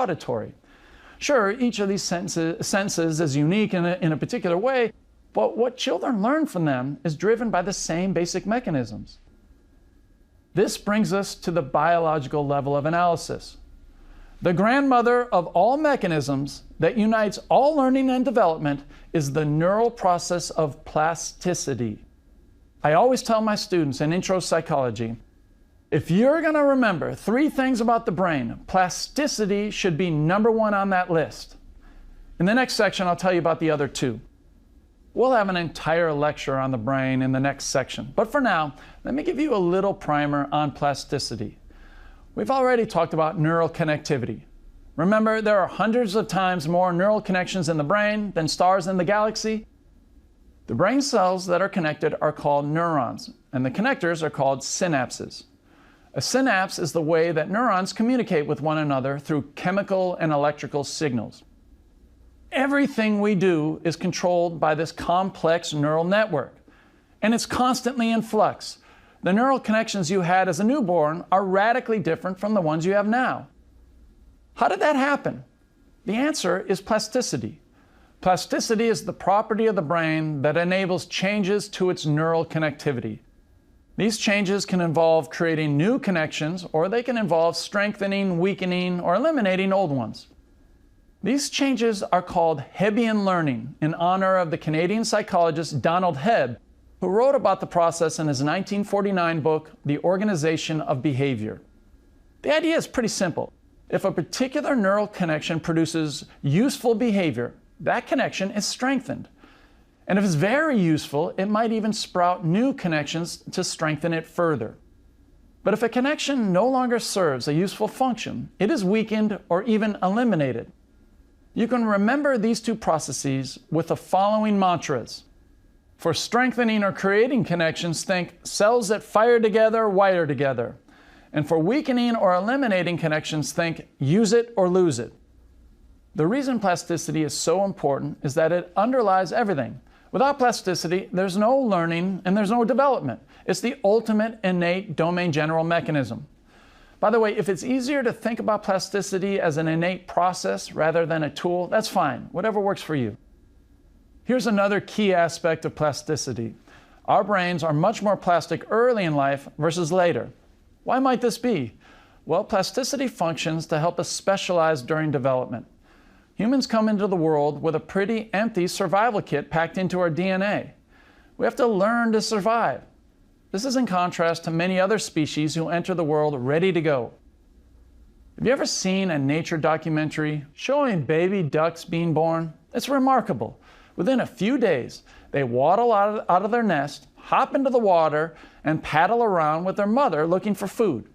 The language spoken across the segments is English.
auditory. Sure, each of these senses is unique in a particular way, but what children learn from them is driven by the same basic mechanisms. This brings us to the biological level of analysis. The grandmother of all mechanisms that unites all learning and development is the neural process of plasticity. I always tell my students in intro psychology, if you're going to remember 3 things about the brain, plasticity should be number 1 on that list. In the next section, I'll tell you about the other 2. We'll have an entire lecture on the brain in the next section. But for now, let me give you a little primer on plasticity. We've already talked about neural connectivity. Remember, there are hundreds of times more neural connections in the brain than stars in the galaxy. The brain cells that are connected are called neurons, and the connectors are called synapses. A synapse is the way that neurons communicate with one another through chemical and electrical signals. Everything we do is controlled by this complex neural network, and it's constantly in flux. The neural connections you had as a newborn are radically different from the ones you have now. How did that happen? The answer is plasticity. Plasticity is the property of the brain that enables changes to its neural connectivity. These changes can involve creating new connections, or they can involve strengthening, weakening, or eliminating old ones. These changes are called Hebbian learning, in honor of the Canadian psychologist Donald Hebb, who wrote about the process in his 1949 book, The Organization of Behavior. The idea is pretty simple. If a particular neural connection produces useful behavior, that connection is strengthened. And if it's very useful, it might even sprout new connections to strengthen it further. But if a connection no longer serves a useful function, it is weakened or even eliminated. You can remember these 2 processes with the following mantras. For strengthening or creating connections, think cells that fire together, wire together. And for weakening or eliminating connections, think use it or lose it. The reason plasticity is so important is that it underlies everything. Without plasticity, there's no learning and there's no development. It's the ultimate innate domain general mechanism. By the way, if it's easier to think about plasticity as an innate process rather than a tool, that's fine, whatever works for you. Here's another key aspect of plasticity. Our brains are much more plastic early in life versus later. Why might this be? Well, plasticity functions to help us specialize during development. Humans come into the world with a pretty empty survival kit packed into our DNA. We have to learn to survive. This is in contrast to many other species who enter the world ready to go. Have you ever seen a nature documentary showing baby ducks being born? It's remarkable. Within a few days, they waddle out of their nest, hop into the water, and paddle around with their mother looking for food.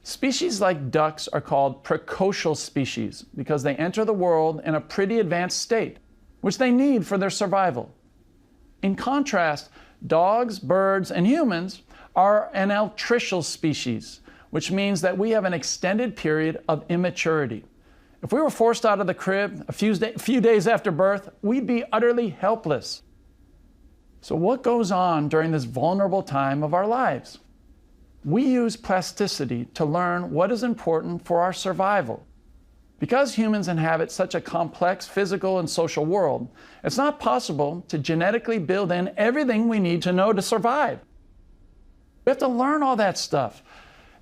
Species like ducks are called precocial species because they enter the world in a pretty advanced state, which they need for their survival. In contrast, dogs, birds, and humans are an altricial species, which means that we have an extended period of immaturity. If we were forced out of the crib a few days after birth, we'd be utterly helpless. So what goes on during this vulnerable time of our lives? We use plasticity to learn what is important for our survival. Because humans inhabit such a complex physical and social world, it's not possible to genetically build in everything we need to know to survive. We have to learn all that stuff.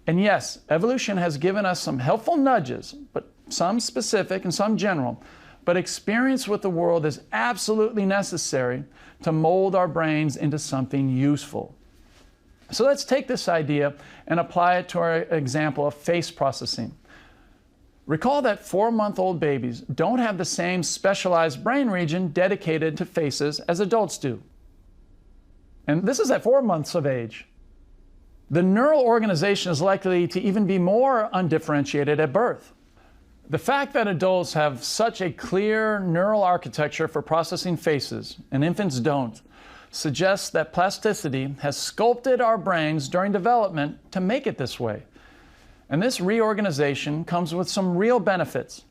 And yes, evolution has given us some helpful nudges, but some specific and some general. But experience with the world is absolutely necessary to mold our brains into something useful. So let's take this idea and apply it to our example of face processing. Recall that 4-month-old babies don't have the same specialized brain region dedicated to faces as adults do. And this is at 4 months of age. The neural organization is likely to even be more undifferentiated at birth. The fact that adults have such a clear neural architecture for processing faces and infants don't suggests that plasticity has sculpted our brains during development to make it this way. And this reorganization comes with some real benefits.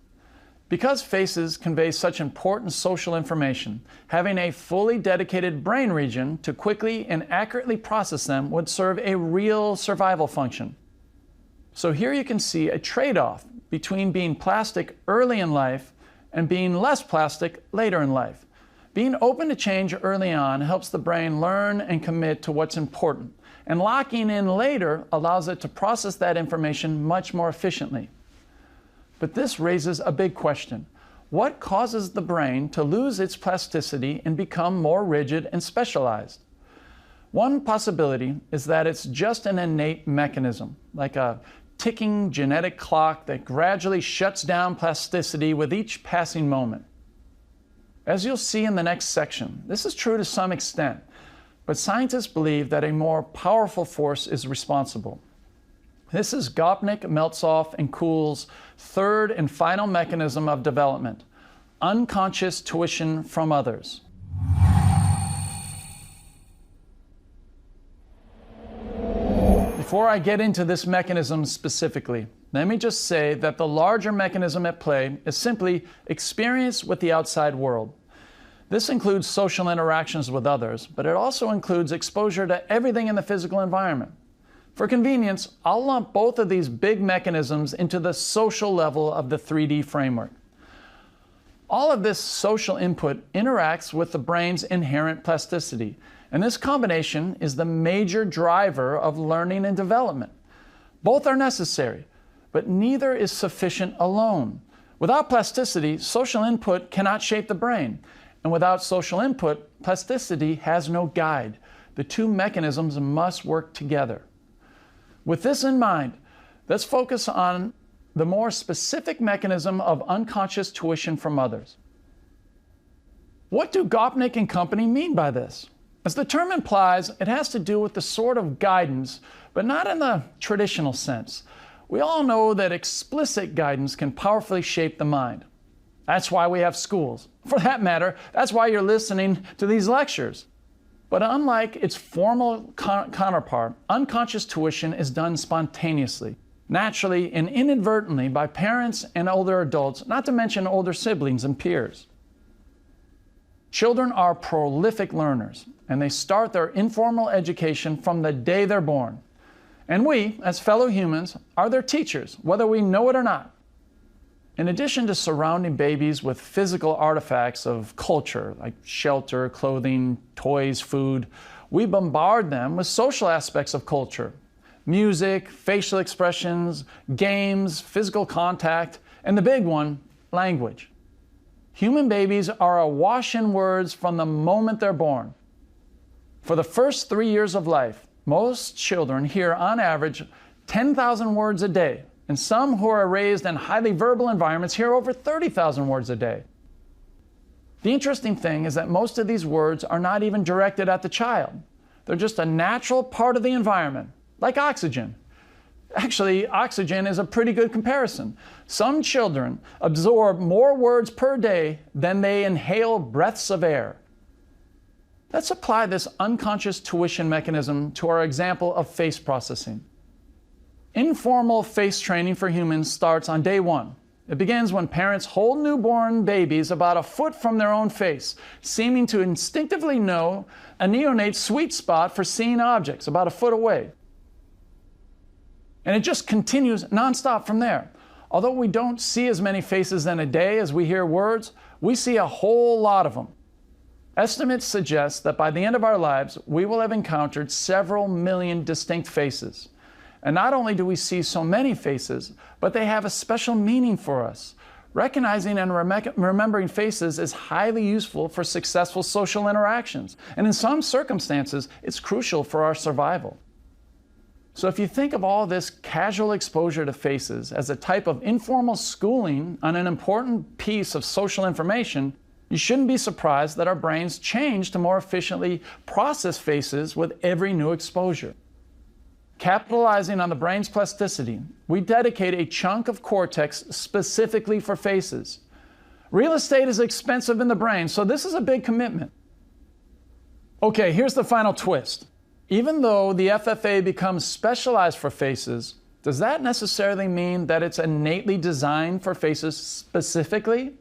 Because faces convey such important social information, having a fully dedicated brain region to quickly and accurately process them would serve a real survival function. So here you can see a trade-off between being plastic early in life and being less plastic later in life. Being open to change early on helps the brain learn and commit to what's important, and locking in later allows it to process that information much more efficiently. But this raises a big question. What causes the brain to lose its plasticity and become more rigid and specialized? One possibility is that it's just an innate mechanism, like a ticking genetic clock that gradually shuts down plasticity with each passing moment. As you'll see in the next section, this is true to some extent, but scientists believe that a more powerful force is responsible. This is Gopnik, Meltzoff, and Kuhl's third and final mechanism of development: unconscious tuition from others. Before I get into this mechanism specifically, let me just say that the larger mechanism at play is simply experience with the outside world. This includes social interactions with others, but it also includes exposure to everything in the physical environment. For convenience, I'll lump both of these big mechanisms into the social level of the 3D framework. All of this social input interacts with the brain's inherent plasticity, and this combination is the major driver of learning and development. Both are necessary, but neither is sufficient alone. Without plasticity, social input cannot shape the brain, and without social input, plasticity has no guide. The two mechanisms must work together. With this in mind, let's focus on the more specific mechanism of unconscious tuition from others. What do Gopnik and company mean by this? As the term implies, it has to do with the sort of guidance, but not in the traditional sense. We all know that explicit guidance can powerfully shape the mind. That's why we have schools. For that matter, that's why you're listening to these lectures. But unlike its formal counterpart, unconscious tuition is done spontaneously, naturally and inadvertently by parents and older adults, not to mention older siblings and peers. Children are prolific learners, and they start their informal education from the day they're born. And we, as fellow humans, are their teachers, whether we know it or not. In addition to surrounding babies with physical artifacts of culture, like shelter, clothing, toys, food, we bombard them with social aspects of culture: music, facial expressions, games, physical contact, and the big one, language. Human babies are awash in words from the moment they're born. For the first 3 years of life, most children hear on average 10,000 words a day, and some who are raised in highly verbal environments hear over 30,000 words a day. The interesting thing is that most of these words are not even directed at the child. They're just a natural part of the environment, like oxygen. Actually, oxygen is a pretty good comparison. Some children absorb more words per day than they inhale breaths of air. Let's apply this unconscious tuition mechanism to our example of face processing. Informal face training for humans starts on day one. It begins when parents hold newborn babies about a foot from their own face, seeming to instinctively know a neonate's sweet spot for seeing objects about a foot away. And it just continues nonstop from there. Although we don't see as many faces in a day as we hear words, we see a whole lot of them. Estimates suggest that by the end of our lives, we will have encountered several million distinct faces. And not only do we see so many faces, but they have a special meaning for us. Recognizing and remembering faces is highly useful for successful social interactions, and in some circumstances, it's crucial for our survival. So if you think of all this casual exposure to faces as a type of informal schooling on an important piece of social information, you shouldn't be surprised that our brains change to more efficiently process faces with every new exposure. Capitalizing on the brain's plasticity, we dedicate a chunk of cortex specifically for faces. Real estate is expensive in the brain, so this is a big commitment. Okay, here's the final twist. Even though the FFA becomes specialized for faces, does that necessarily mean that it's innately designed for faces specifically?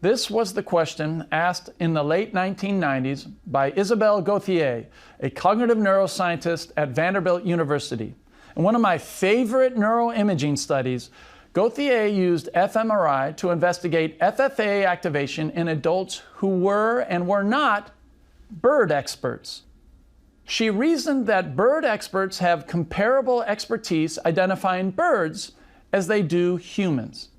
This was the question asked in the late 1990s by Isabelle Gauthier, a cognitive neuroscientist at Vanderbilt University. In one of my favorite neuroimaging studies, Gauthier used fMRI to investigate FFA activation in adults who were and were not bird experts. She reasoned that bird experts have comparable expertise identifying birds as they do humans.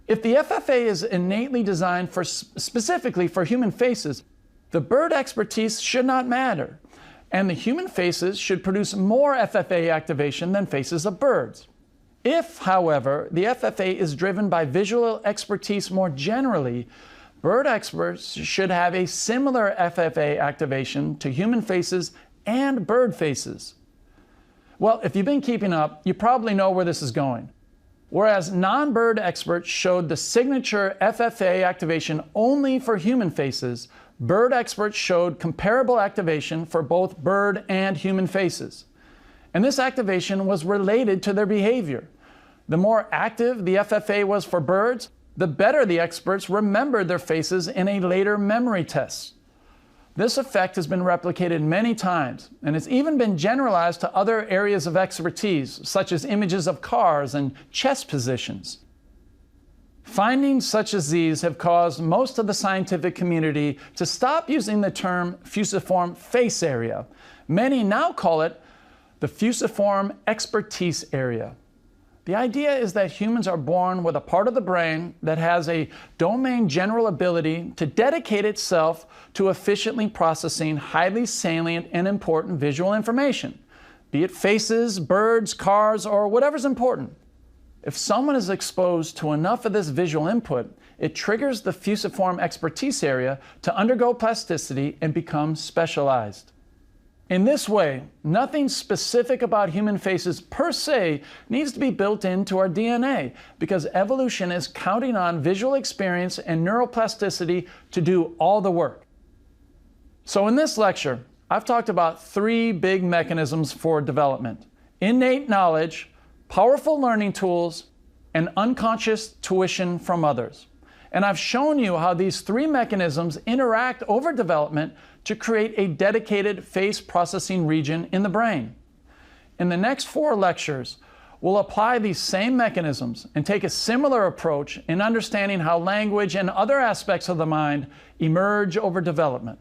If the FFA is innately designed specifically for human faces, the bird expertise should not matter, and the human faces should produce more FFA activation than faces of birds. If, however, the FFA is driven by visual expertise more generally, bird experts should have a similar FFA activation to human faces and bird faces. Well, if you've been keeping up, you probably know where this is going. Whereas non-bird experts showed the signature FFA activation only for human faces, bird experts showed comparable activation for both bird and human faces. And this activation was related to their behavior. The more active the FFA was for birds, the better the experts remembered their faces in a later memory test. This effect has been replicated many times, and it's even been generalized to other areas of expertise, such as images of cars and chest positions. Findings such as these have caused most of the scientific community to stop using the term fusiform face area. Many now call it the fusiform expertise area. The idea is that humans are born with a part of the brain that has a domain general ability to dedicate itself to efficiently processing highly salient and important visual information, be it faces, birds, cars, or whatever's important. If someone is exposed to enough of this visual input, it triggers the fusiform expertise area to undergo plasticity and become specialized. In this way, nothing specific about human faces per se needs to be built into our DNA, because evolution is counting on visual experience and neuroplasticity to do all the work. So in this lecture, I've talked about three big mechanisms for development: innate knowledge, powerful learning tools, and unconscious tuition from others. And I've shown you how these three mechanisms interact over development to create a dedicated face processing region in the brain. In the next 4 lectures, we'll apply these same mechanisms and take a similar approach in understanding how language and other aspects of the mind emerge over development.